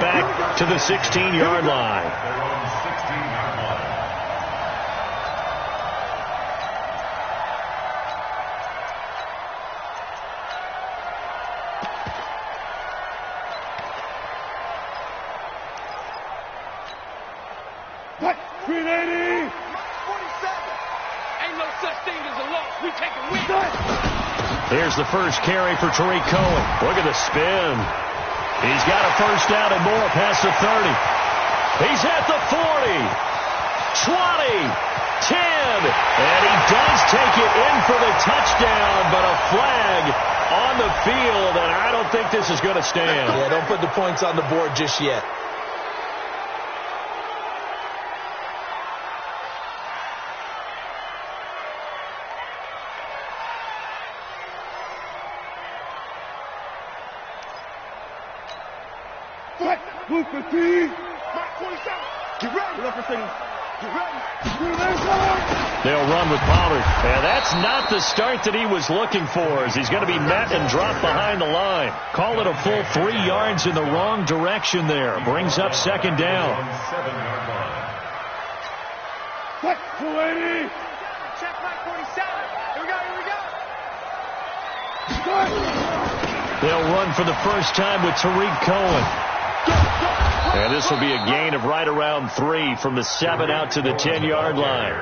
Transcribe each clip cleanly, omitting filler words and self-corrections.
back to the 16-yard line. What? 380! 47! Ain't no such thing as a loss. We take a win. Here's the first carry for Tariq Cohen. Look at the spin. He's got a first down and more past the 30. He's at the 40, 20, 10, and he does take it in for the touchdown, but a flag on the field, and I don't think this is going to stand. Yeah, don't put the points on the board just yet. What? Move 15! Mark 27! Get ready! Get ready! They'll run with Pollard. And that's not the start that he was looking for, as he's going to be met and dropped behind the line. Call it a full 3 yards in the wrong direction there. Brings up second down. What? 280! Check Mike 47. Here we go, here we go. They'll run for the first time with Tariq Cohen. And this will be a gain of right around 3 from the 7 out to the 10-yard line.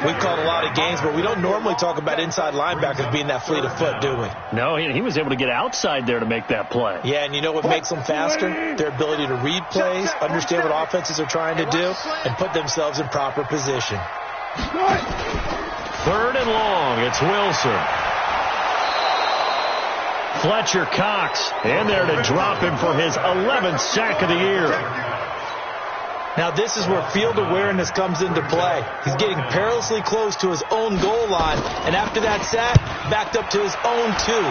We've called a lot of games, but we don't normally talk about inside linebackers being that fleet of foot, do we? No, he was able to get outside there to make that play. Yeah, and you know what makes them faster? Their ability to read plays, understand what offenses are trying to do, and put themselves in proper position. 3rd and long. It's Wilson. Fletcher Cox in there to drop him for his 11th sack of the year. Now this is where field awareness comes into play. He's getting perilously close to his own goal line, and after that sack, backed up to his own 2.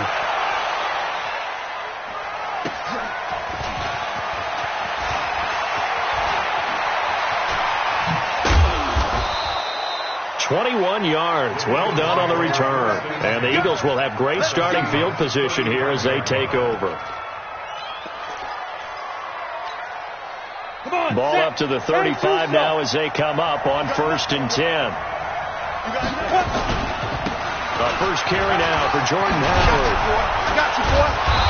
21 yards. Well done on the return. And the Eagles will have great starting field position here as they take over. Ball up to the 35 now as they come up on 1st and 10. The first carry now for Jordan Howard.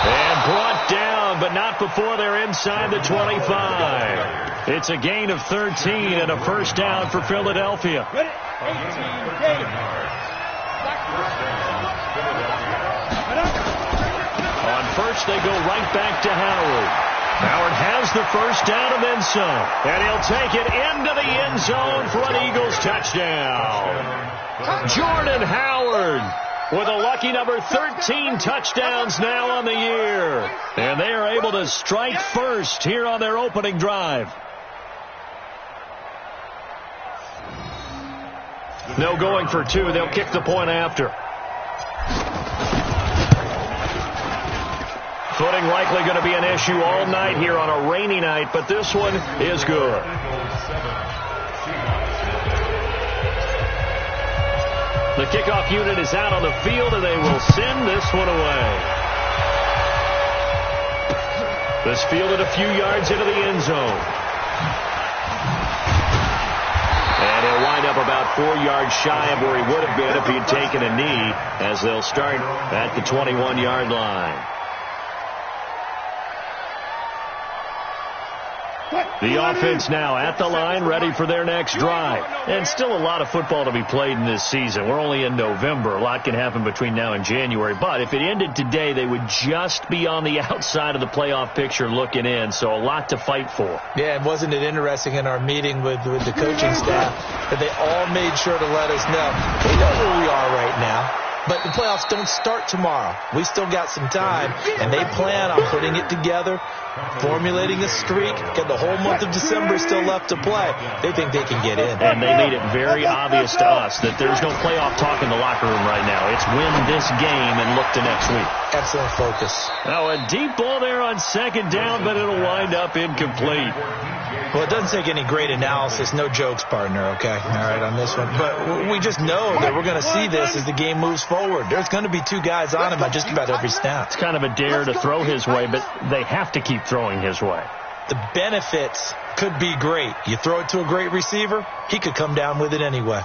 And brought down, but not before they're inside the 25. It's a gain of 13 and a first down for Philadelphia. On first, they go right back to Howard. Howard has the first down and then some. And he'll take it into the end zone for an Eagles touchdown. Jordan Howard with a lucky number 13 touchdowns now on the year. And they are able to strike first here on their opening drive. No going for 2. They'll kick the point after. Footing likely going to be an issue all night here on a rainy night, but this one is good. The kickoff unit is out on the field, and they will send this one away. This fielded a few yards into the end zone. And he'll wind up about 4 yards shy of where he would have been if he had taken a knee, as they'll start at the 21-yard line. The offense now at the line, ready for their next drive. And still a lot of football to be played in this season. We're only in November. A lot can happen between now and January. But if it ended today, they would just be on the outside of the playoff picture looking in. So a lot to fight for. Yeah, and wasn't it interesting in our meeting with the coaching staff that they all made sure to let us know. We know where we are right now. But the playoffs don't start tomorrow. We still got some time, and they plan on putting it together, formulating a streak, and the whole month of December is still left to play. They think they can get in. And they made it very obvious to us that there's no playoff talk in the locker room right now. It's win this game and look to next week. Excellent focus. Now a deep ball there on second down, but it'll wind up incomplete. Well, it doesn't take any great analysis. No jokes, partner, okay? All right, on this one. But we just know that we're going to see this as the game moves forward. There's going to be 2 guys on him at just about every snap. It's kind of a dare to throw his way, but they have to keep keep throwing his way. The benefits could be great. You throw it to a great receiver, he could come down with it anyway.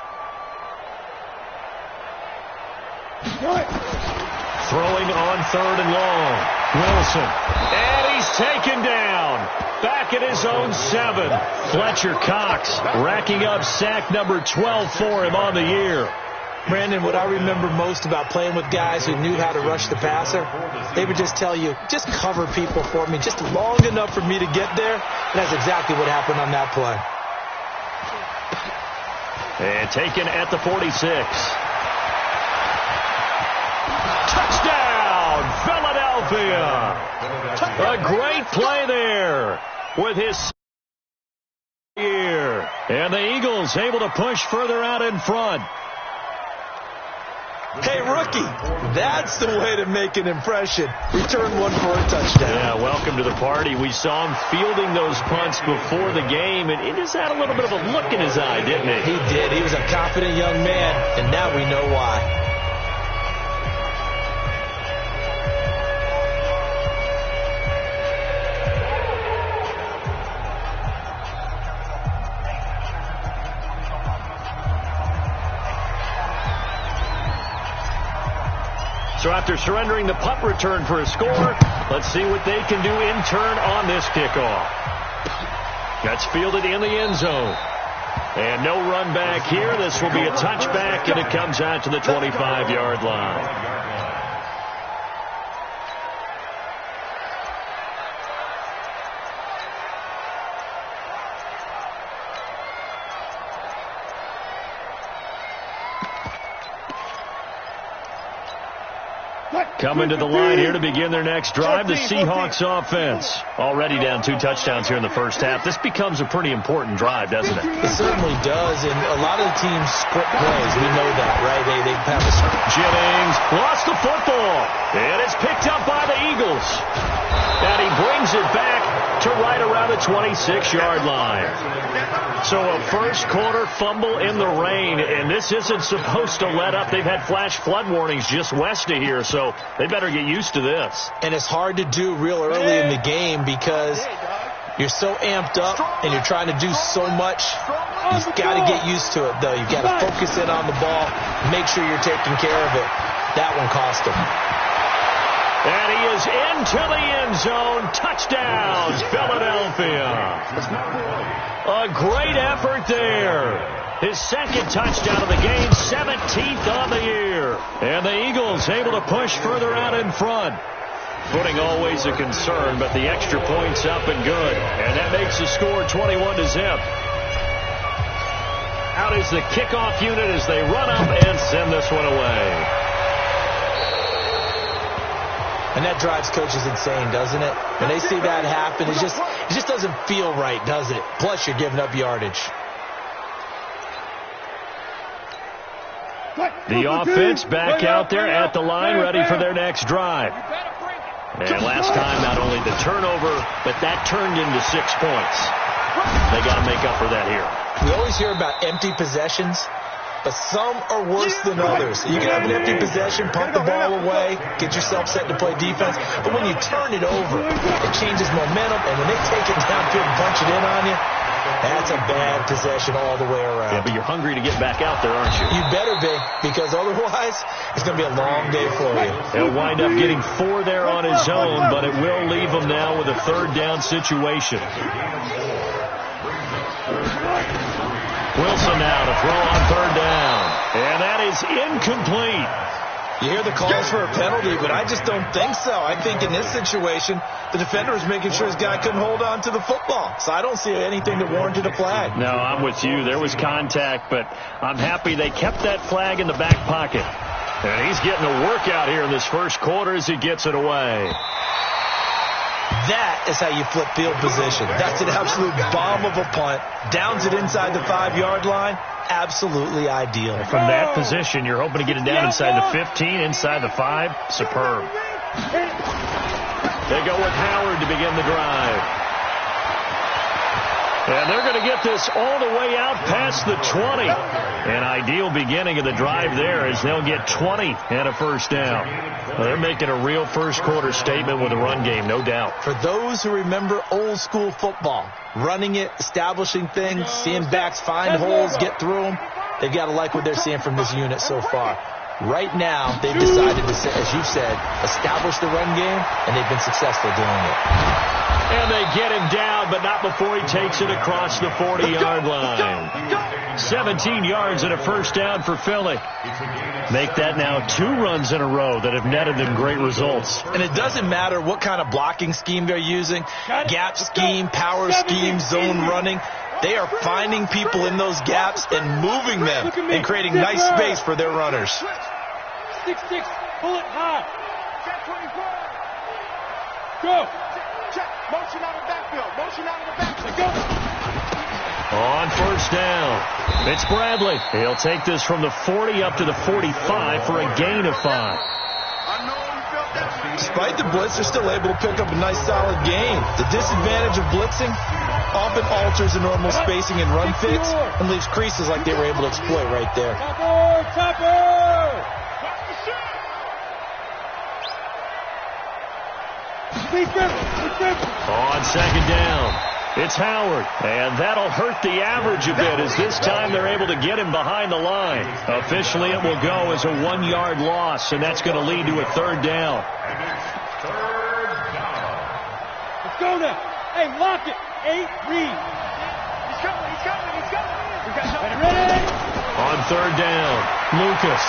Throwing on 3rd and long. Wilson. And he's taken down. Back at his own 7. Fletcher Cox racking up sack number 12 for him on the year. Brandon, what I remember most about playing with guys who knew how to rush the passer, they would just tell you, just cover people for me, just long enough for me to get there. And that's exactly what happened on that play. And taken at the 46. Touchdown, Philadelphia. A great play there with his year. And the Eagles able to push further out in front. Hey, rookie, that's the way to make an impression. Return one for a touchdown. Yeah, welcome to the party. We saw him fielding those punts before the game, and he just had a little bit of a look in his eye, didn't he? He did. He was a confident young man, and now we know why. So after surrendering the punt return for a score, let's see what they can do in turn on this kickoff. That's fielded in the end zone. And no run back here. This will be a touchback, and it comes out to the 25-yard line. Coming to the line here to begin their next drive, the Seahawks offense. Already down 2 touchdowns here in the first half. This becomes a pretty important drive, doesn't it? It certainly does, and a lot of the teams script plays. We know that, right? They have a script. Jennings lost the football, and it's picked up by the Eagles. And he brings it back to right around the 26-yard line. So a first-quarter fumble in the rain, and this isn't supposed to let up. They've had flash flood warnings just west of here, so they better get used to this. And it's hard to do real early in the game because you're so amped up and you're trying to do so much. You've got to get used to it, though. You've got to focus in on the ball, make sure you're taking care of it. That one cost him. And he is into the end zone. Touchdown, Philadelphia. A great effort there. His second touchdown of the game, 17th on the year. And the Eagles able to push further out in front. Footing always a concern, but the extra point's up and good. And that makes the score 21-0. Out is the kickoff unit as they run up and send this one away. And that drives coaches insane, doesn't it? When they see that happen, it just doesn't feel right, does it? Plus, you're giving up yardage. The offense back out there at the line, ready for their next drive. And last time, not only the turnover, but that turned into 6 points. They got to make up for that here. We always hear about empty possessions, but some are worse than others. You can have an empty possession, punt the ball away, get yourself set to play defense. But when you turn it over, it changes momentum, and when they take it downfield and punch it in on you, that's a bad possession all the way around. Yeah, but you're hungry to get back out there, aren't you? You better be, because otherwise it's going to be a long day for you. He'll wind up getting 4 there on his own, but it will leave him now with a third down situation. Wilson now to throw on third down. And that is incomplete. You hear the calls for a penalty, but I just don't think so. I think in this situation, the defender was making sure his guy couldn't hold on to the football. So I don't see anything that warranted a flag. No, I'm with you. There was contact, but I'm happy they kept that flag in the back pocket. And he's getting a workout here in this first quarter as he gets it away. That is how you flip field position. That's an absolute bomb of a punt. Downs it inside the 5-yard line. Absolutely ideal. From that position, you're hoping to get it down inside the 15, inside the 5. Superb. They go with Howard to begin the drive. And they're going to get this all the way out past the 20. An ideal beginning of the drive there as they'll get 20 and a first down. Well, they're making a real first-quarter statement with a run game, no doubt. For those who remember old-school football, running it, establishing things, seeing backs find holes, get through them, they've got to like what they're seeing from this unit so far. Right now, they've decided to, as you said, establish the run game, and they've been successful doing it. And they get him down, but not before he takes it across the 40-yard line. 17 yards and a first down for Philly. Make that now 2 runs in a row that have netted them great results. And it doesn't matter what kind of blocking scheme they're using, gap scheme, power scheme, zone running. They are finding people in those gaps and moving them and creating nice space for their runners. 6-6, pull it high. Go. Check. Motion out of the backfield. Motion out of the backfield. Go. On first down, it's Bradley. He'll take this from the 40 up to the 45 for a gain of 5. Despite the blitz, they're still able to pick up a nice solid gain. The disadvantage of blitzing often alters the normal spacing and run fits and leaves creases like they were able to exploit right there. Topper! On second down, it's Howard, and that'll hurt the average a bit as this time they're able to get him behind the line. Officially, it will go as a 1-yard loss, and that's going to lead to a third down. Let's go now. Hey, lock it. 8, read. He's coming. Ready? On third down, Lucas.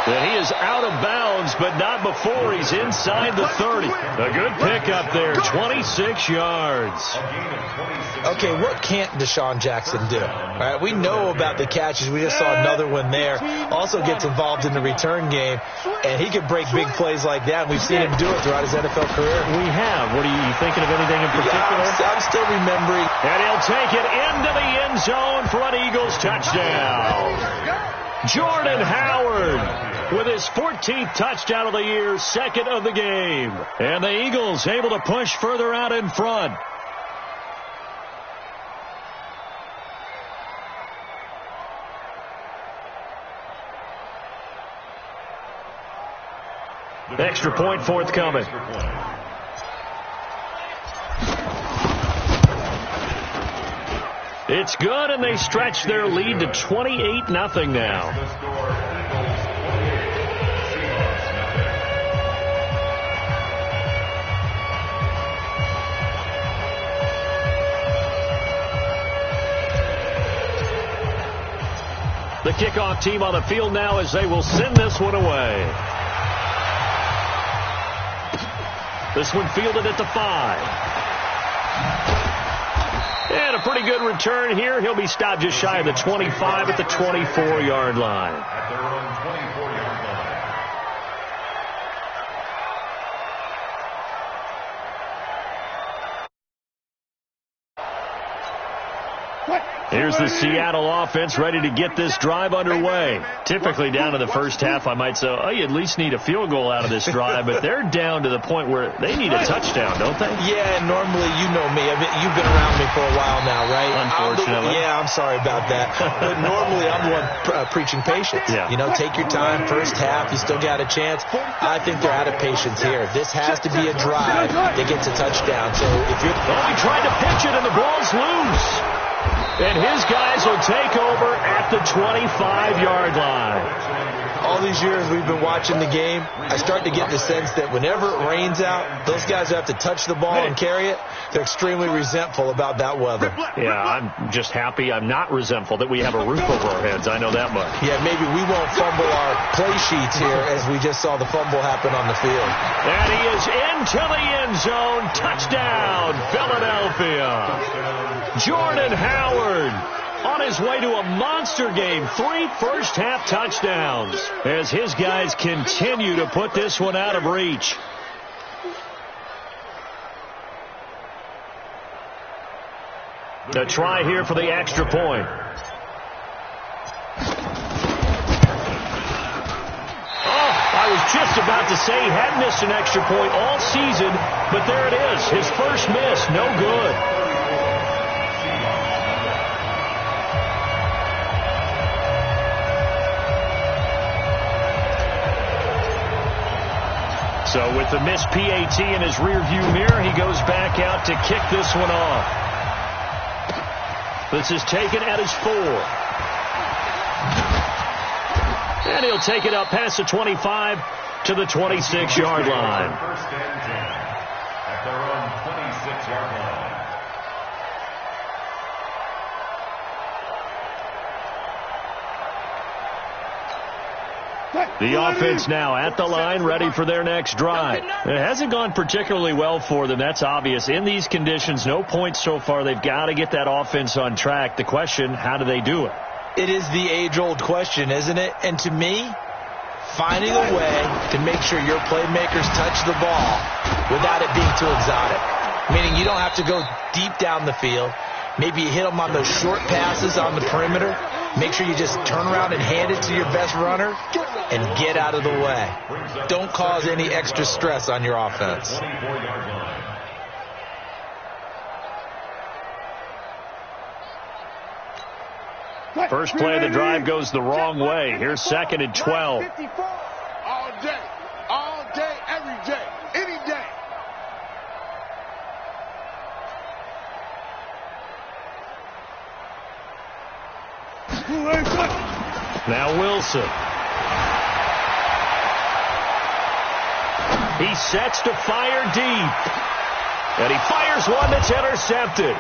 And he is out of bounds, but not before he's inside the 30. A good pickup there, 26 yards. Okay, what can't Deshaun Jackson do? All right, we know about the catches. We just saw another one there. Also gets involved in the return game, and he can break big plays like that. We've seen him do it throughout his NFL career. We have. What are you thinking of anything in particular? Yeah, I'm still remembering. And he'll take it into the end zone for an Eagles touchdown. Jordan Howard with his 14th touchdown of the year, second of the game. And the Eagles able to push further out in front. Extra point forthcoming. It's good, and they stretch their lead to 28-0 now. The kickoff team on the field now as they will send this one away. This one fielded at the 5. And a pretty good return here. He'll be stopped just shy of the 25 at the 24-yard line. Here's the Seattle offense ready to get this drive underway. Typically down to the first half, I might say, oh, you at least need a field goal out of this drive, but they're down to the point where they need a touchdown, don't they? Yeah, normally, you know me. I mean, you've been around me for a while now, right? Unfortunately. I'm sorry about that. But normally, I'm the one preaching patience. Yeah. You know, take your time. First half, you still got a chance. I think they're out of patience here. This has to be a drive that gets a touchdown. So if you're... Oh, he tried to pitch it, and the ball's loose. And his guys will take over at the 25-yard line. All these years we've been watching the game, I start to get the sense that whenever it rains out, those guys who have to touch the ball and carry it, they're extremely resentful about that weather. Yeah, I'm just happy I'm not resentful that we have a roof over our heads. I know that much. Yeah, maybe we won't fumble our play sheets here as we just saw the fumble happen on the field. And he is into the end zone. Touchdown, Philadelphia. Jordan Howard on his way to a monster game. 3 first-half touchdowns as his guys continue to put this one out of reach. A try here for the extra point. I was just about to say he had missed an extra point all season, but there it is. His first miss, no good. So with the missed PAT in his rearview mirror, he goes back out to kick this one off. This is taken at his 4. And he'll take it up past the 25 to the 26-yard line. First and 10 at their own 26-yard line. The offense now at the line, ready for their next drive. It hasn't gone particularly well for them. That's obvious. In these conditions, no points so far. They've got to get that offense on track. The question, how do they do it? It is the age-old question, isn't it? And to me, finding a way to make sure your playmakers touch the ball without it being too exotic. Meaning you don't have to go deep down the field. Maybe you hit them on those short passes on the perimeter. Make sure you just turn around and hand it to your best runner and get out of the way. Don't cause any extra stress on your offense. First play of the drive goes the wrong way. Here's 2nd and 12. All day, every day, any day. Now Wilson. He sets to fire deep. And he fires one that's intercepted.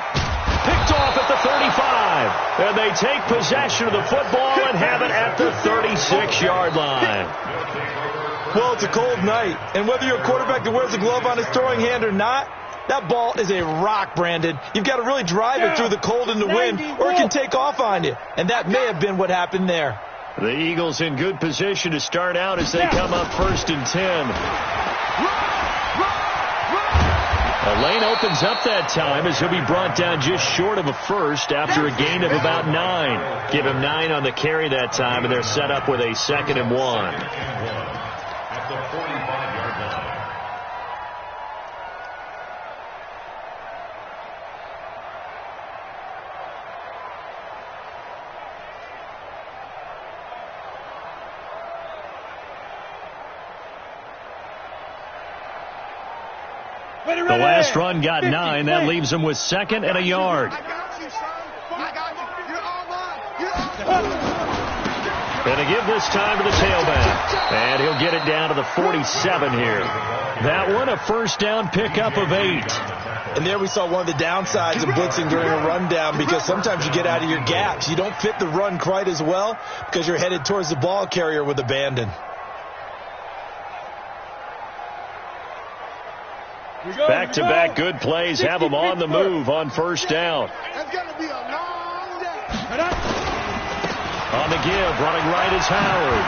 Picked off at the 35. And they take possession of the football and have it at the 36-yard line. Well, it's a cold night. And whether you're a quarterback that wears a glove on his throwing hand or not, that ball is a rock, Brandon. You've got to really drive it through the cold and the wind, or it can take off on you. And that may have been what happened there. The Eagles in good position to start out as they come up 1st and 10. A lane opens up that time as he'll be brought down just short of a first after a gain of about 9. Give him 9 on the carry that time, and they're set up with a 2nd and 1. At the 45-yard line. The last run got 9. That leaves him with 2nd and a yard. And to give this time to the tailback. And he'll get it down to the 47 here. That one, a first down pickup of 8. And there we saw one of the downsides of blitzing during a rundown, because sometimes you get out of your gaps. You don't fit the run quite as well because you're headed towards the ball carrier with abandon. Back-to-back good plays have them on the move on first down. It's going to be a long day. On the give, running right is Howard.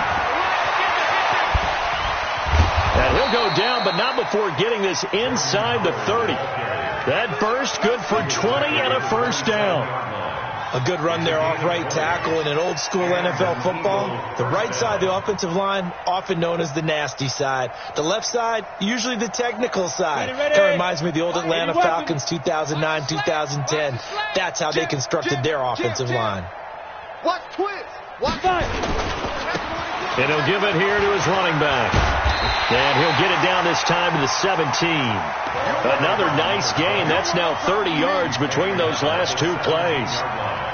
And he'll go down, but not before getting this inside the 30. That burst good for 20 and a first down. A good run there off right tackle in an old-school NFL football. The right side of the offensive line, often known as the nasty side. The left side, usually the technical side. That reminds me of the old Atlanta Falcons 2009-2010. That's how they constructed their offensive line. Watch twist. Watch five. And he'll give it here to his running back. And he'll get it down this time to the 17. Another nice gain. That's now 30 yards between those last 2 plays.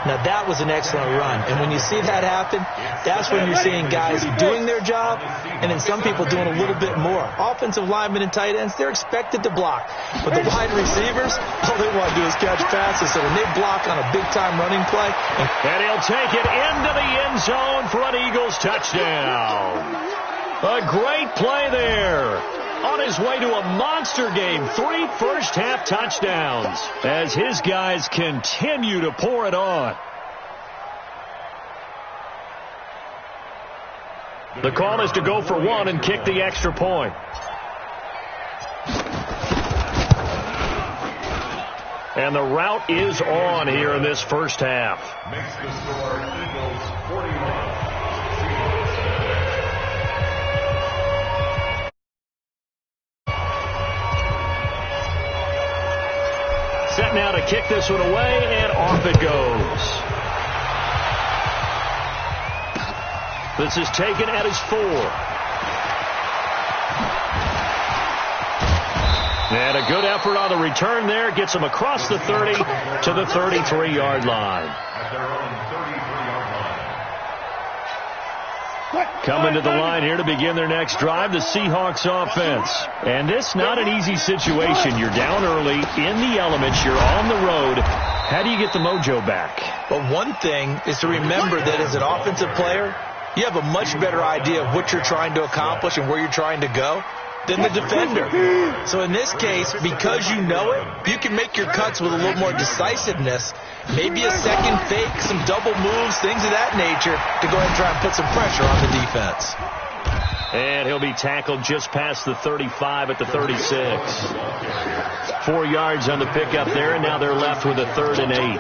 Now, that was an excellent run. And when you see that happen, that's when you're seeing guys doing their job and then some people doing a little bit more. Offensive linemen and tight ends, they're expected to block. But the wide receivers, all they want to do is catch passes. So when they block on a big-time running play. And he'll take it into the end zone for an Eagles touchdown. A great play there. On his way to a monster game, 3 first-half touchdowns as his guys continue to pour it on. The call is to go for 1 and kick the extra point. And the route is on here in this first half. Makes the score Eagles 41. Set now to kick this one away, and off it goes. This is taken at his 4. And a good effort on the return there. Gets them across the 30 to the 33-yard line. At their own 33-yard line. Coming to the line here to begin their next drive, the Seahawks offense. And this not an easy situation. You're down early, in the elements, you're on the road. How do you get the mojo back? Well, one thing is to remember that as an offensive player, you have a much better idea of what you're trying to accomplish and where you're trying to go than the defender. So in this case, because you know it, you can make your cuts with a little more decisiveness, maybe a second fake, some double moves, things of that nature, to go ahead and try and put some pressure on the defense. And he'll be tackled just past the 35 at the 36. 4 yards on the pickup there, and now they're left with a 3rd and 8.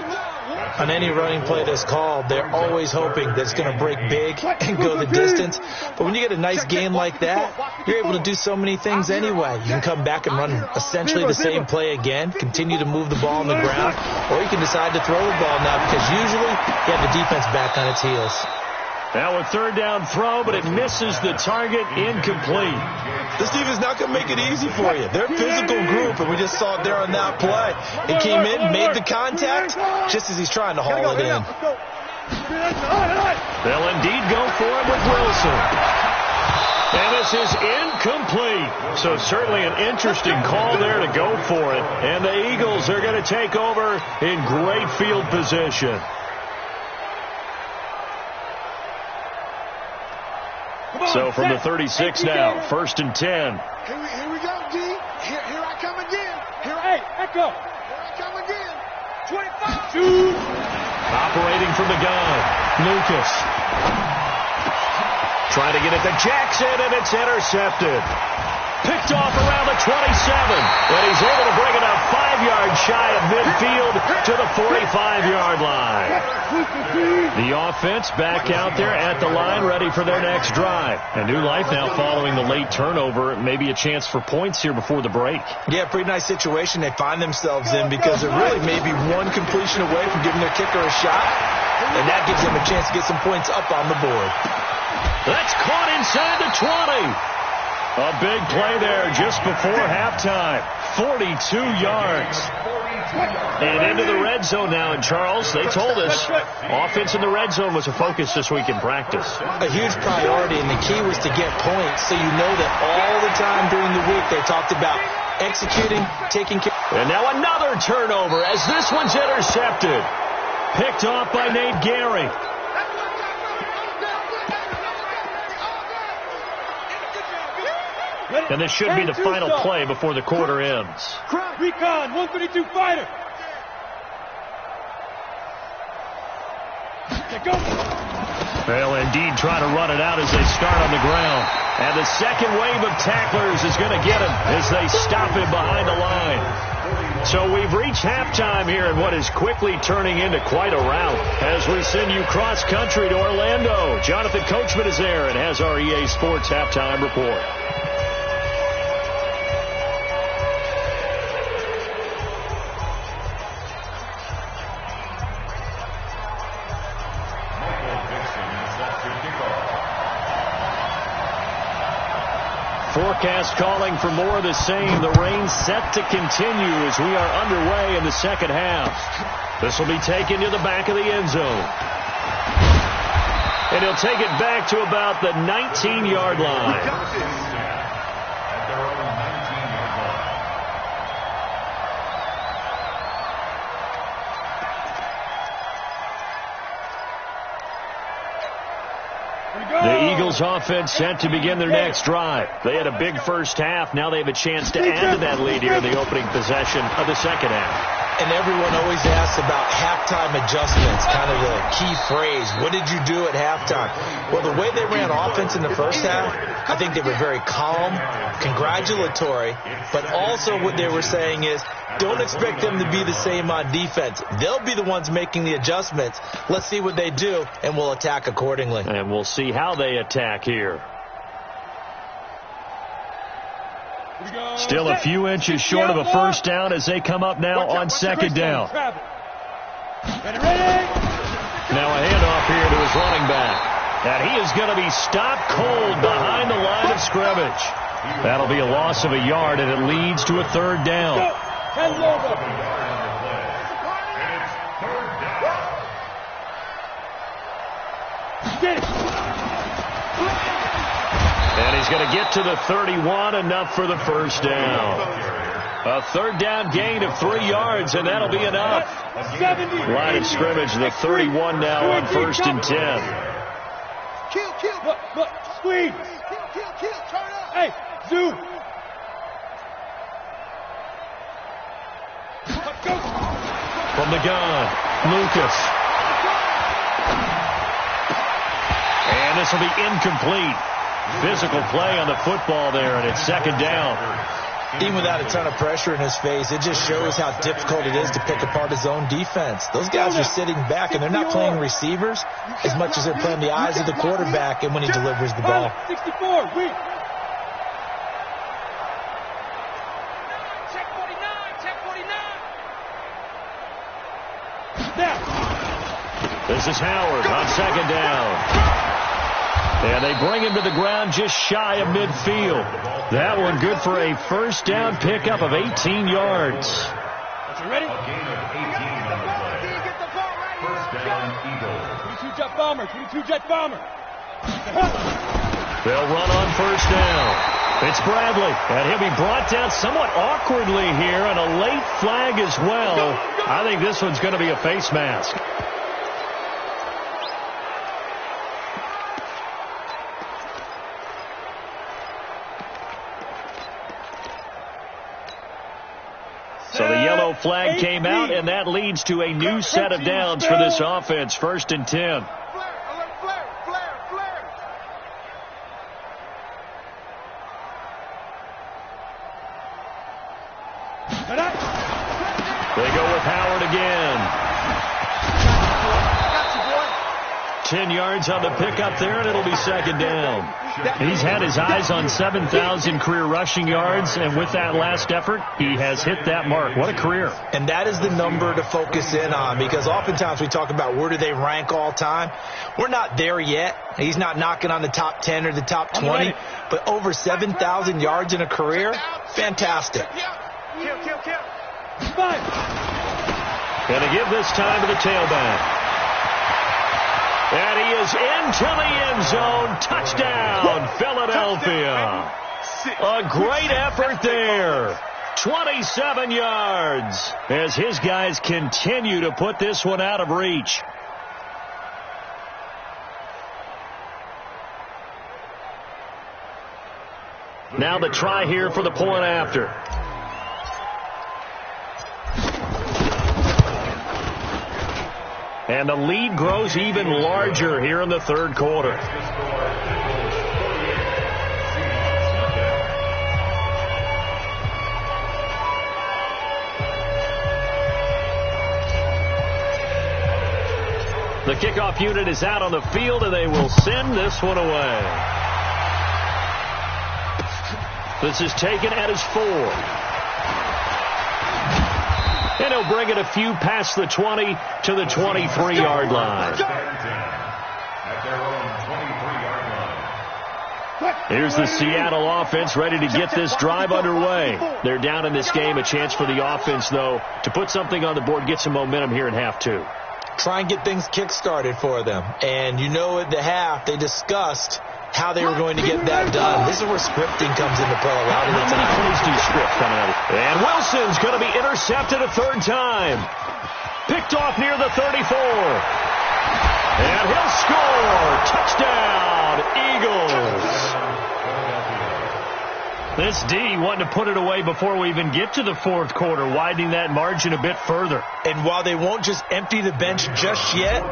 On any running play that's called, they're always hoping that it's going to break big and go the distance. But when you get a nice game like that, you're able to do so many things anyway. You can come back and run essentially the same play again, continue to move the ball on the ground, or you can decide to throw the ball now because usually you have the defense back on its heels. Now a 3rd down throw, but it misses the target, incomplete. This defense not going to make it easy for you. They're a physical group, and we just saw it there on that play. He came in, made the contact, just as he's trying to haul it in. They'll indeed go for it with Wilson. And this is incomplete. So certainly an interesting call there to go for it. And the Eagles are going to take over in great field position. So from the 36 now, 1st and 10. Here we go, D. Here I come again. Hey, Echo. Here I come again. 25. Operating from the gun, Lucas. Trying to get it to Jackson, and it's intercepted. Picked off around the 27, and he's able to bring it up 5 yards shy of midfield to the 45-yard line. The offense back out there at the line, ready for their next drive. A new life now following the late turnover. Maybe a chance for points here before the break. Yeah, pretty nice situation they find themselves in because they're really maybe one completion away from giving their kicker a shot, and that gives them a chance to get some points up on the board. That's caught inside the 20. A big play there just before halftime. 42 yards. And into the red zone now. And, Charles, they told us offense in the red zone was a focus this week in practice. A huge priority, and the key was to get points. So you know that all the time during the week they talked about executing, taking care. And now another turnover as this one's intercepted. Picked off by Nate Gehring. And this should be the final play before the quarter ends. Recon, 132 fighter. They'll indeed try to run it out as they start on the ground. And the second wave of tacklers is going to get him as they stop him behind the line. So we've reached halftime here in what is quickly turning into quite a rout. As we send you cross-country to Orlando, Jonathan Coachman is there and has our EA Sports halftime report. Forecast calling for more of the same. The rain set to continue as we are underway in the second half. This will be taken to the back of the end zone. And he'll take it back to about the 19-yard line. The Eagles offense set to begin their next drive. They had a big first half. Now they have a chance to add to that lead here in the opening possession of the second half. And everyone always asks about halftime adjustments, kind of the key phrase. What did you do at halftime? Well, the way they ran offense in the first half, I think they were very calm, congratulatory, but also what they were saying is, don't expect them to be the same on defense. They'll be the ones making the adjustments. Let's see what they do, and we'll attack accordingly. And we'll see how they attack here. Still a few inches short of a first down as they come up now on second down. Ready. Now a handoff here to his running back. And he is going to be stopped cold behind the line of scrimmage. That'll be a loss of a yard, and it leads to a third down. And he's going to get to the 31, enough for the first down. A third down gain of 3 yards, and that'll be enough. Line of scrimmage, the 31 now on 1st and 10. Look, squeeze. Turn up. Hey, zoom. From the gun, Lucas. And this will be incomplete. Physical play on the football there, and it's 2nd down. Even without a ton of pressure in his face, it just shows how difficult it is to pick apart his own defense. Those guys are sitting back, and they're not playing receivers as much as they're playing the eyes of the quarterback and when he delivers the ball. 64, wait. Check 49, check 49. Now. This is Howard on 2nd down. And they bring him to the ground just shy of midfield. That one good for a first down pickup of 18 yards. You ready? A gain of 18 on the play. First down, Eagles. 22 jet bomber, 22 jet bomber. They'll run on first down. It's Bradley, and he'll be brought down somewhat awkwardly here, and a late flag as well. I think this one's going to be a face mask. So the yellow flag came out, and that leads to a new set of downs for this offense. 1st and 10. They go with Howard again. 10 yards on the pickup there, and it'll be 2nd down. He's had his eyes on 7,000 career rushing yards, and with that last effort, he has hit that mark. What a career. And that is the number to focus in on, because oftentimes we talk about where do they rank all time. We're not there yet. He's not knocking on the top 10 or the top 20, but over 7,000 yards in a career, fantastic. Going to give this time to the tailback. And he is into the end zone. Touchdown, Philadelphia. A great effort there. 27 yards as his guys continue to put this one out of reach. Now the try here for the point after. And the lead grows even larger here in the 3rd quarter. The kickoff unit is out on the field, and they will send this one away. This is taken at his 4. And he'll bring it a few past the 20 to the 23-yard line. Here's the Seattle offense ready to get this drive underway. They're down in this game. A chance for the offense, though, to put something on the board, get some momentum here in half 2. Try and get things kick-started for them. And you know at the half they discussed how they were going to get that done. This is where scripting comes into play a lot of the time. How many plays do you script coming out? And Wilson's going to be intercepted a 3rd time. Picked off near the 34. And he'll score. Touchdown, Eagles. This D wanting to put it away before we even get to the 4th quarter, widening that margin a bit further. And while they won't just empty the bench just yet,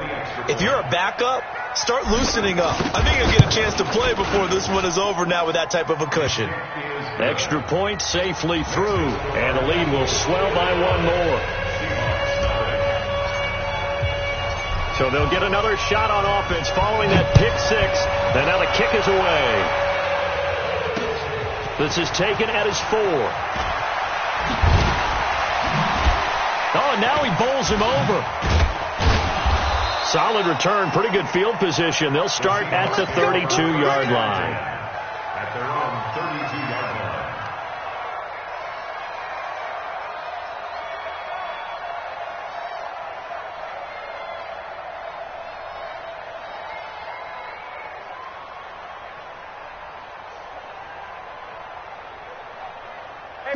if you're a backup, start loosening up. I think you'll get a chance to play before this one is over now with that type of a cushion. Extra point safely through, and the lead will swell by 1 more. So they'll get another shot on offense following that pick 6, and now the kick is away. This is taken at his 4. Oh, and now he bowls him over. Solid return, pretty good field position. They'll start at the 32-yard line. at their own 32-yard line.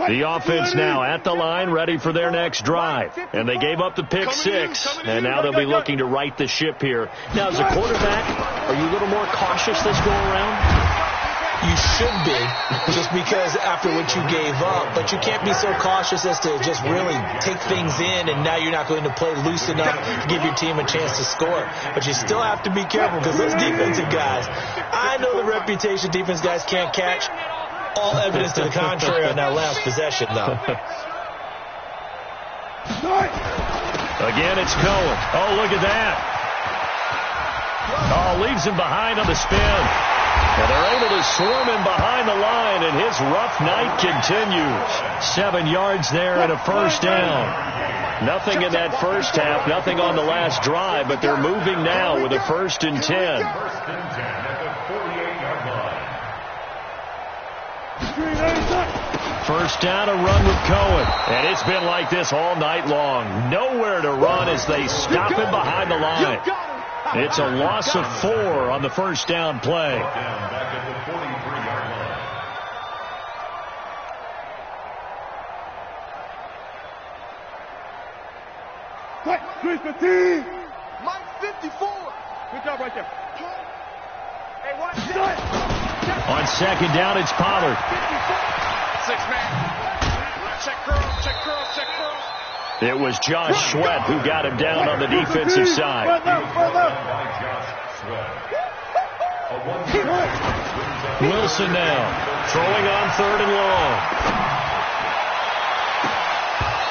The offense now at the line, ready for their next drive. And they gave up the pick six, and now they'll be looking to right the ship here. Now, as a quarterback, are you a little more cautious this go-around? You should be, just because after what you gave up. But you can't be so cautious as to just really take things in, and now you're not going to play loose enough to give your team a chance to score. But you still have to be careful because those defensive guys, I know the reputation defense guys can't catch. All evidence to the contrary on that last possession, though. Again, it's Cohen. Oh, look at that. Oh, leaves him behind on the spin. And they're able to swarm him behind the line, and his rough night continues. 7 yards there and a first down. Nothing in that first half, nothing on the last drive, but they're moving now with a 1st and 10. First and 10 at the 48-yard line. First down, a run with Cohen. And it's been like this all night long. Nowhere to run as they stop him behind the line. It's a loss of 4 on the first down play. Down back at the 43-yard line. Mike 54. Good job right there. Hey, watch this. On second down, it's Pollard. 6-man. Check curl, check curl, check curl. It was Josh Sweat who got him down on the defensive side. Wilson now throwing on 3rd and long.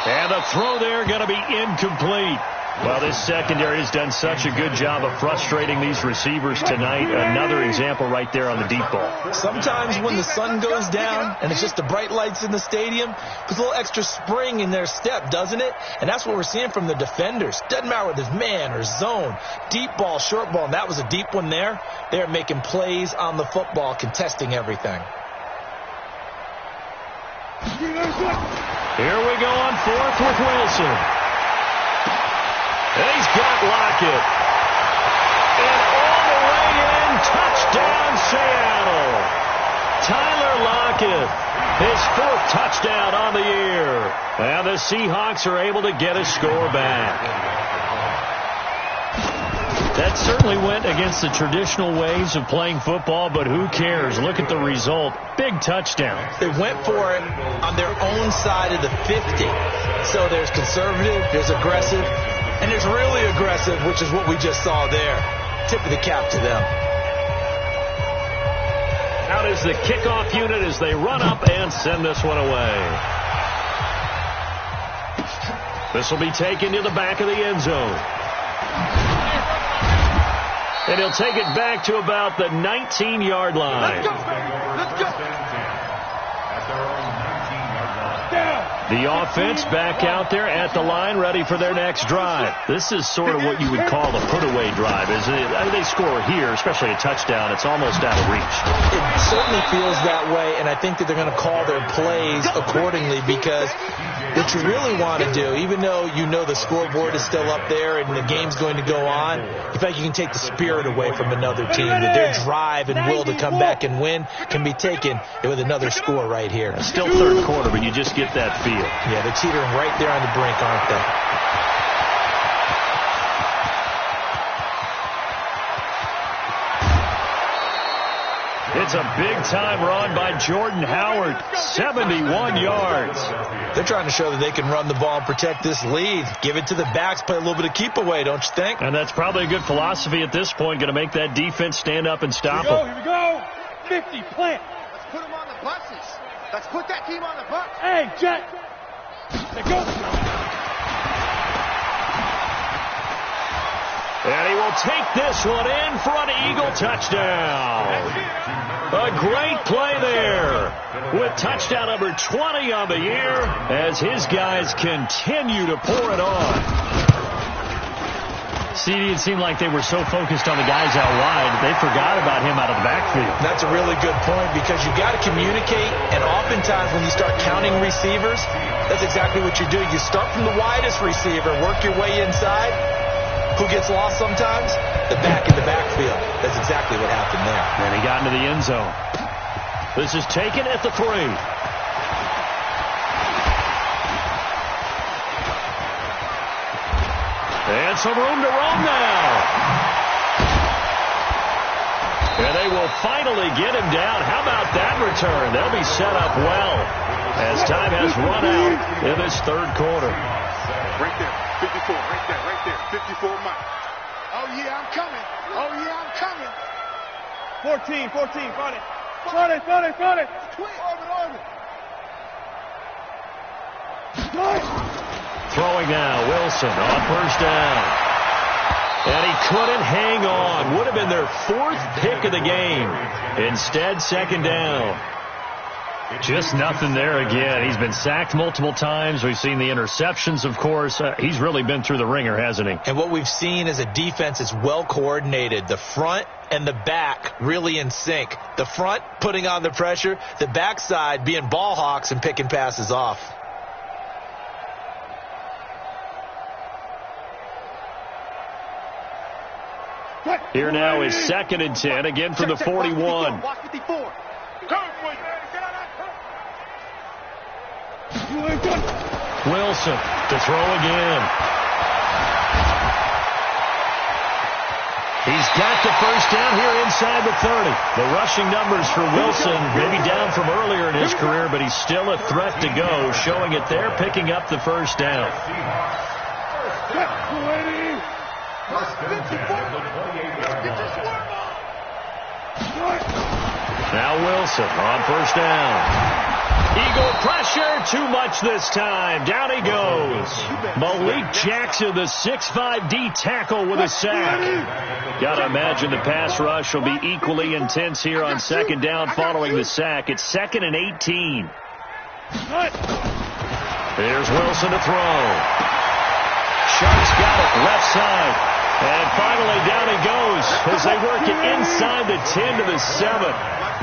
And the throw there going to be incomplete. Well, this secondary has done such a good job of frustrating these receivers tonight. Another example right there on the deep ball. Sometimes when the sun goes down and it's just the bright lights in the stadium, puts a little extra spring in their step, doesn't it? And that's what we're seeing from the defenders. Doesn't matter whether it's man or zone, deep ball, short ball, and that was a deep one there. They're making plays on the football, contesting everything. Here we go on 4th with Wilson. He's got Lockett. And all the way in, touchdown Seattle. Tyler Lockett, his 4th touchdown on the year. And the Seahawks are able to get a score back. That certainly went against the traditional ways of playing football, but who cares? Look at the result. Big touchdown. They went for it on their own side of the 50. So there's conservative, there's aggressive, and there's really aggressive, which is what we just saw there. Tip of the cap to them. Out is the kickoff unit as they run up and send this one away. This will be taken to the back of the end zone. And he'll take it back to about the 19-yard line. Let's go, baby. Let's go. The offense back out there at the line, ready for their next drive. This is sort of what you would call the put-away drive, isn't it? I mean, they score here, especially a touchdown. It's almost out of reach. It certainly feels that way, and I think that they're going to call their plays accordingly because what you really want to do, even though you know the scoreboard is still up there and the game's going to go on, in fact, you can take the spirit away from another team. That their drive and will to come back and win can be taken with another score right here. Still 3rd quarter, but you just get that feel. Yeah, they're teetering right there on the brink, aren't they? It's a big-time run by Jordan Howard, 71 yards. They're trying to show that they can run the ball and protect this lead. Give it to the backs, play a little bit of keep away, don't you think? And that's probably a good philosophy at this point, going to make that defense stand up and stop them. Here we go. 50, plant. Let's put them on the buses. Let's put that team on the bus. Hey, Jet. There goes. And he will take this one in for an Eagle touchdown. A great play there with touchdown number 20 on the year as his guys continue to pour it on. CD, it seemed like they were so focused on the guys out wide, they forgot about him out of the backfield. That's a really good point because you got to communicate, and oftentimes when you start counting receivers, that's exactly what you do. You start from the widest receiver, work your way inside. Who gets lost sometimes? The back in the backfield. That's exactly what happened there. And he got into the end zone. This is taken at the 3. And some room to roam now. And they will finally get him down. How about that return? They'll be set up well as time has run out in this third quarter. Right there, 54, right there, 54 miles. Oh, yeah, I'm coming. Oh, yeah, I'm coming. 14, front it. Front it. Throwing now, Wilson on first down. And he couldn't hang on. Would have been their 4th pick of the game. Instead, second down. Just nothing there again. He's been sacked multiple times. We've seen the interceptions, of course. He's really been through the ringer, hasn't he? And what we've seen is a defense that's well coordinated. The front and the back really in sync. The front putting on the pressure. The backside being ball hawks and picking passes off. Here now is 2nd and 10, again from the 41. Watch 54. Wilson to throw again. He's got the first down here inside the 30. The rushing numbers for Wilson, maybe down from earlier in his career, but he's still a threat to go, showing it there, picking up the first down. Now Wilson on first down. Eagle pressure, too much this time. Down he goes. Malik Jackson, the 6'5" D tackle with a sack. Got to imagine the pass rush will be equally intense here on second down following the sack. It's 2nd and 18. Here's Wilson to throw. Sharks got it, left side. And finally down he goes as they work it inside the 10 to the 7.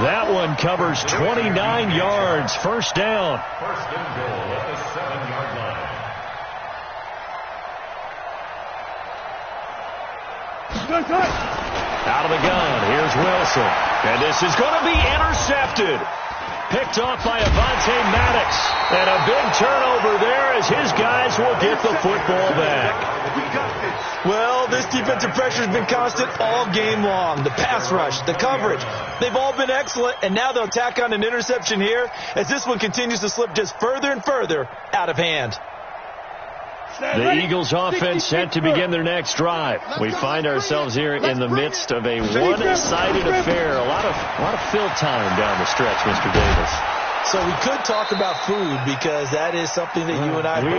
That one covers 29 yards. First down. First and goal at the 7-yard line. Out of the gun. Here's Wilson. And this is going to be intercepted. Picked off by Avonte Maddox. And a big turnover there as his guys will get the football back. Well, this defensive pressure has been constant all game long. The pass rush, the coverage, they've all been excellent, and now they'll tack on an interception here as this one continues to slip just further and further out of hand. The Eagles offense set to begin their next drive. We find ourselves here in the midst of a one-sided affair. A lot of fill time down the stretch, Mr. Davis. So we could talk about food because that is something that you and I we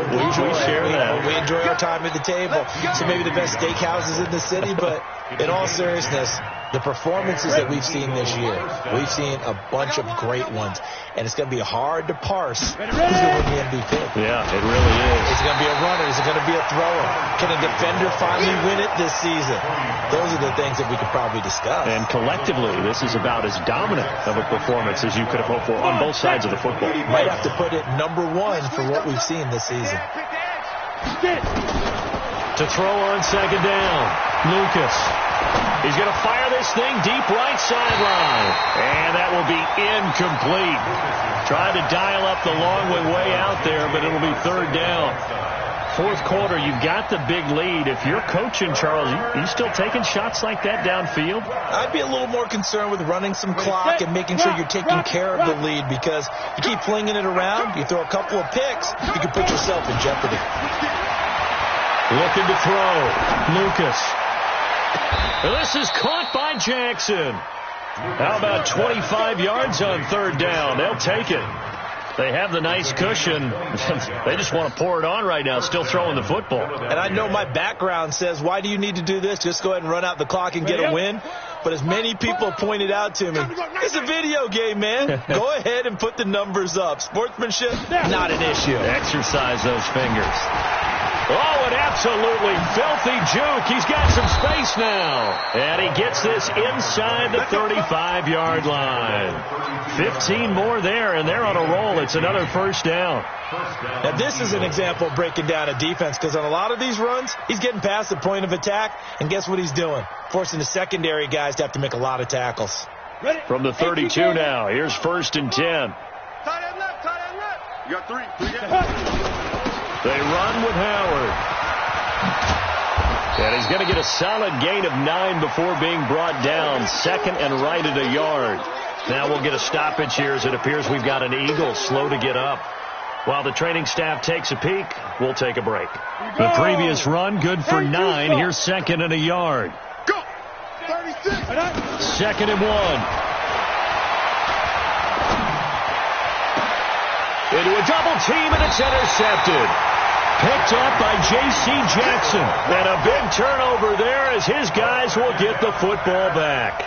share that. We enjoy our time at the table. So maybe the best steakhouses in the city, but in all seriousness, the performances that we've seen this year, we've seen a bunch of great ones, and it's going to be hard to parse who's going to win the MVP. Yeah, it really is. Is it going to be a runner? Is it going to be a thrower? Can a defender finally win it this season? Those are the things that we could probably discuss. And collectively, this is about as dominant of a performance as you could have hoped for on both sides of the football. Might have to put it number 1 for what we've seen this season. To throw on second down, Lucas. He's going to fire this thing deep right sideline. And that will be incomplete. Trying to dial up the long way out there, but it'll be third down. Fourth quarter, you've got the big lead. If you're coaching, Charles, you still taking shots like that downfield? I'd be a little more concerned with running some clock and making sure you're taking care of the lead because you keep flinging it around, you throw a couple of picks, you can put yourself in jeopardy. Looking to throw. Lucas. This is caught by Jackson. How about 25 yards on third down? They'll take it. They have the nice cushion. They just want to pour it on right now, still throwing the football. And I know my background says, why do you need to do this? Just go ahead and run out the clock and get a win. But as many people pointed out to me, it's a video game, man. Go ahead and put the numbers up. Sportsmanship, not an issue. Exercise those fingers. Oh, an absolutely filthy juke. He's got some space now. And he gets this inside the 35-yard line. 15 more there, and they're on a roll. It's another first down. Now, this is an example of breaking down a defense, because on a lot of these runs, he's getting past the point of attack, and guess what he's doing? Forcing the secondary guys to have to make a lot of tackles. From the 32 now, here's 1st and 10. Tight end left. You got three. They run with Howard. And he's going to get a solid gain of 9 before being brought down. 2nd and right at a yard. Now we'll get a stoppage here as it appears we've got an Eagle slow to get up. While the training staff takes a peek, we'll take a break. The previous run, good for 9. Here's 2nd and a yard. Go! 36. 2nd and 1. Into a double team, and it's intercepted. Picked up by J.C. Jackson. And a big turnover there as his guys will get the football back.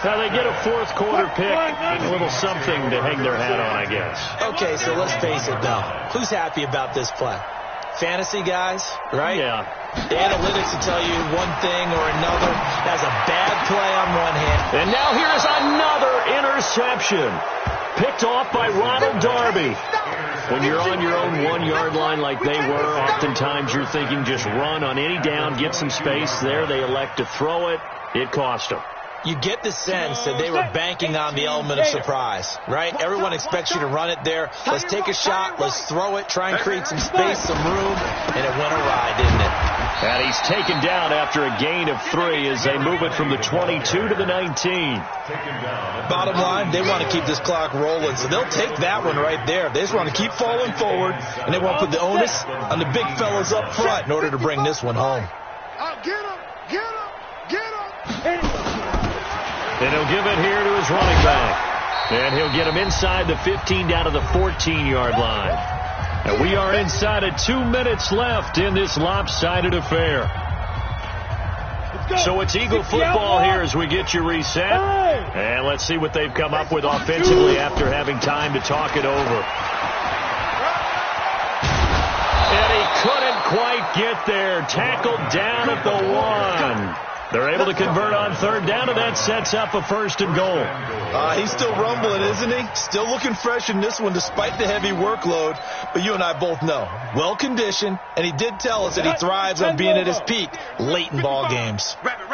Now they get a 4th quarter pick. A little something to hang their hat on, I guess. Okay, so let's face it, though. Who's happy about this play? Fantasy guys, right? Yeah. The analytics will tell you one thing or another. That's a bad play on one hand. And now here's another interception. Picked off by Ronald Darby. When you're on your own 1-yard line like they were, oftentimes you're thinking just run on any down, get some space. There they elect to throw it. It cost them. You get the sense that they were banking on the element of surprise, right? Everyone expects you to run it there. Let's take a shot. Let's throw it. Try and create some space, some room. And it went awry, didn't it? And he's taken down after a gain of 3 as they move it from the 22 to the 19. Bottom line, they want to keep this clock rolling, so they'll take that one right there. They just want to keep falling forward, and they want to put the onus on the big fellas up front in order to bring this one home. Get him! Get him! Get him! And he'll give it here to his running back. And he'll get him inside the 15 down to the 14-yard line. And we are inside of 2 minutes left in this lopsided affair. So it's Eagle football here as we get you reset. And let's see what they've come up with offensively after having time to talk it over. And he couldn't quite get there. Tackled down at the 1. They're able to convert on 3rd down, and that sets up a 1st and goal. He's still rumbling, isn't he? Still looking fresh in this one despite the heavy workload. But you and I both know, well-conditioned, and he did tell us that he thrives on being at his peak late in ball games. Rabbit.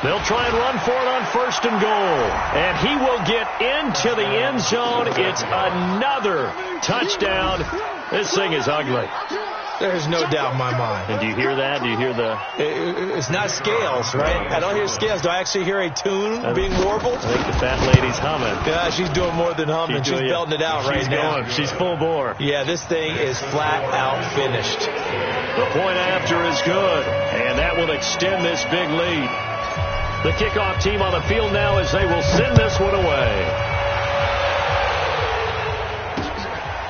They'll try and run for it on 1st and goal. And he will get into the end zone. It's another touchdown. This thing is ugly. There's no doubt in my mind. And do you hear that? Do you hear the... It's not scales, right? I don't hear scales. Do I actually hear a tune being warbled? I think the fat lady's humming. Yeah, she's doing more than humming. She's belting it out right now. Going. She's full bore. Yeah, this thing is flat out finished. The point after is good, and that will extend this big lead. The kickoff team on the field now as they will send this one away.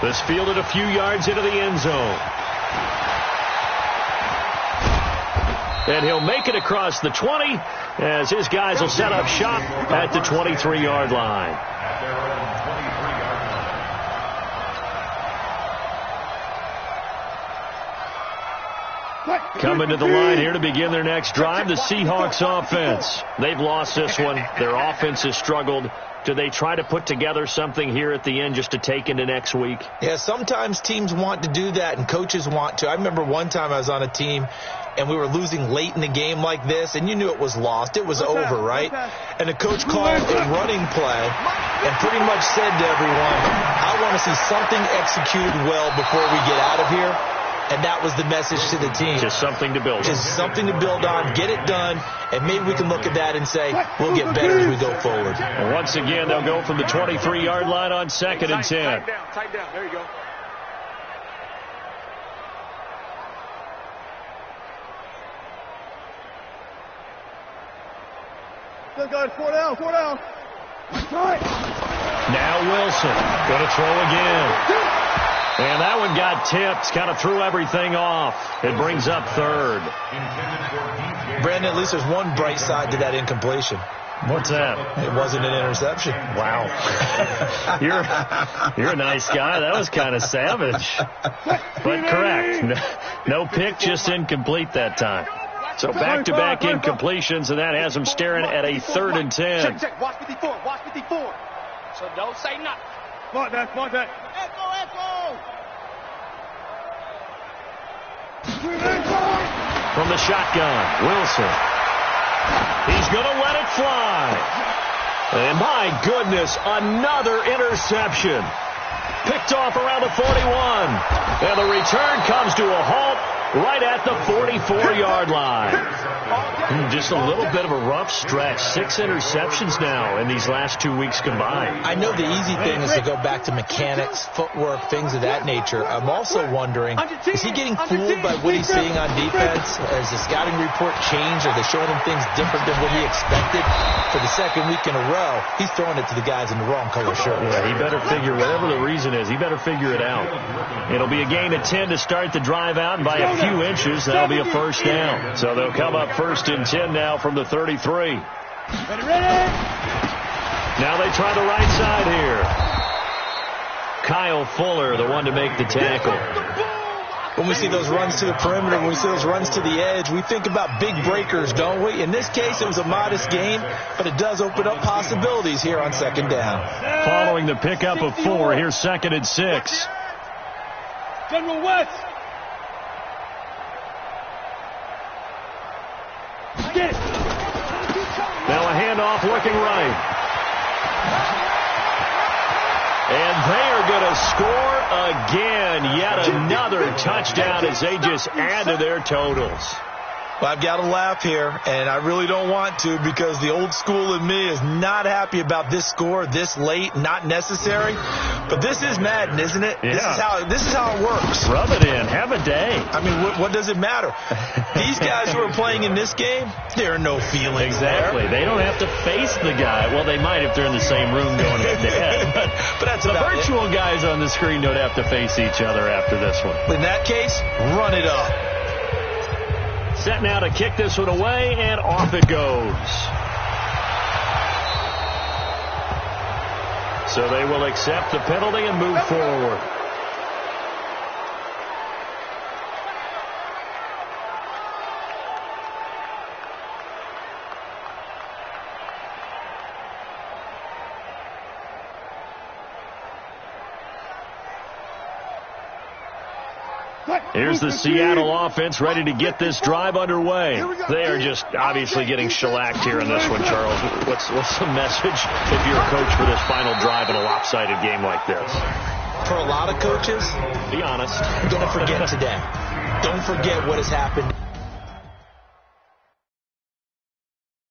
This fielded a few yards into the end zone. And he'll make it across the 20 as his guys will set up shop at the 23-yard line. Coming to the line here to begin their next drive, the Seahawks offense. They've lost this one. Their offense has struggled. Do they try to put together something here at the end just to take into next week? Yeah, sometimes teams want to do that and coaches want to. I remember one time I was on a team and we were losing late in the game like this, and you knew it was lost. It was over, right? And the coach called a running play and pretty much said to everyone, I want to see something executed well before we get out of here. And that was the message to the team. Just something to build on. Just something to build on, get it done, and maybe we can look at that and say, we'll get better as we go forward. And once again, they'll go from the 23-yard line on 2nd and 10. Tight down. There you go. Still got 4 down. Now Wilson going to throw again. And that one got tipped, kind of threw everything off. It brings up 3rd. Brandon, at least there's one bright side to that incompletion. What's that? It wasn't an interception. Wow. You're a nice guy. That was kind of savage. But correct. No pick, just incomplete that time. So back-to-back incompletions, and that has him staring at a 3rd and 10. Check. Watch 54. Watch 54. So don't say nothing. Mark that. Echo. From the shotgun, Wilson. He's going to let it fly. And my goodness, another interception. Picked off around the 41. And the return comes to a halt right at the 44-yard line. Just a little bit of a rough stretch. 6 interceptions now in these last 2 weeks combined. I know the easy thing is to go back to mechanics, footwork, things of that nature. I'm also wondering, is he getting fooled by what he's seeing on defense? Has the scouting report changed? Are they showing him things different than what he expected? For the 2nd week in a row, he's throwing it to the guys in the wrong color shirt. Yeah, he better figure, whatever the reason is, he better figure it out. It'll be a gain of 10 to start the drive out, and by a few inches, that'll be a first down. So they'll come up 1st and 10 now from the 33. Now they try the right side here. Kyle Fuller, the one to make the tackle. When we see those runs to the perimeter, when we see those runs to the edge, we think about big breakers, don't we? In this case, it was a modest gain, but it does open up possibilities here on 2nd down. Following the pickup of 4, here's 2nd and 6. General West. Now a handoff looking right. And they are going to score again. Yet another touchdown as they just add to their totals. Well, I've got to laugh here, and I really don't want to because the old school in me is not happy about this score this late, not necessary. But this is Madden, isn't it? Yeah. This is how it works. Rub it in. Have a day. I mean, what does it matter? These guys who are playing in this game, there are no feelings Exactly. there. They don't have to face the guy. Well, they might if they're in the same room going head-to-head. But that's the about virtual guys on the screen don't have to face each other after this one. In that case, run it up. Set now to kick this one away, and off it goes. So they will accept the penalty and move forward. Here's the Seattle offense ready to get this drive underway. They are just obviously getting shellacked here in this one, Charles. What's the message if you're a coach for this final drive in a lopsided game like this? For a lot of coaches, be honest. don't forget today. Don't forget what has happened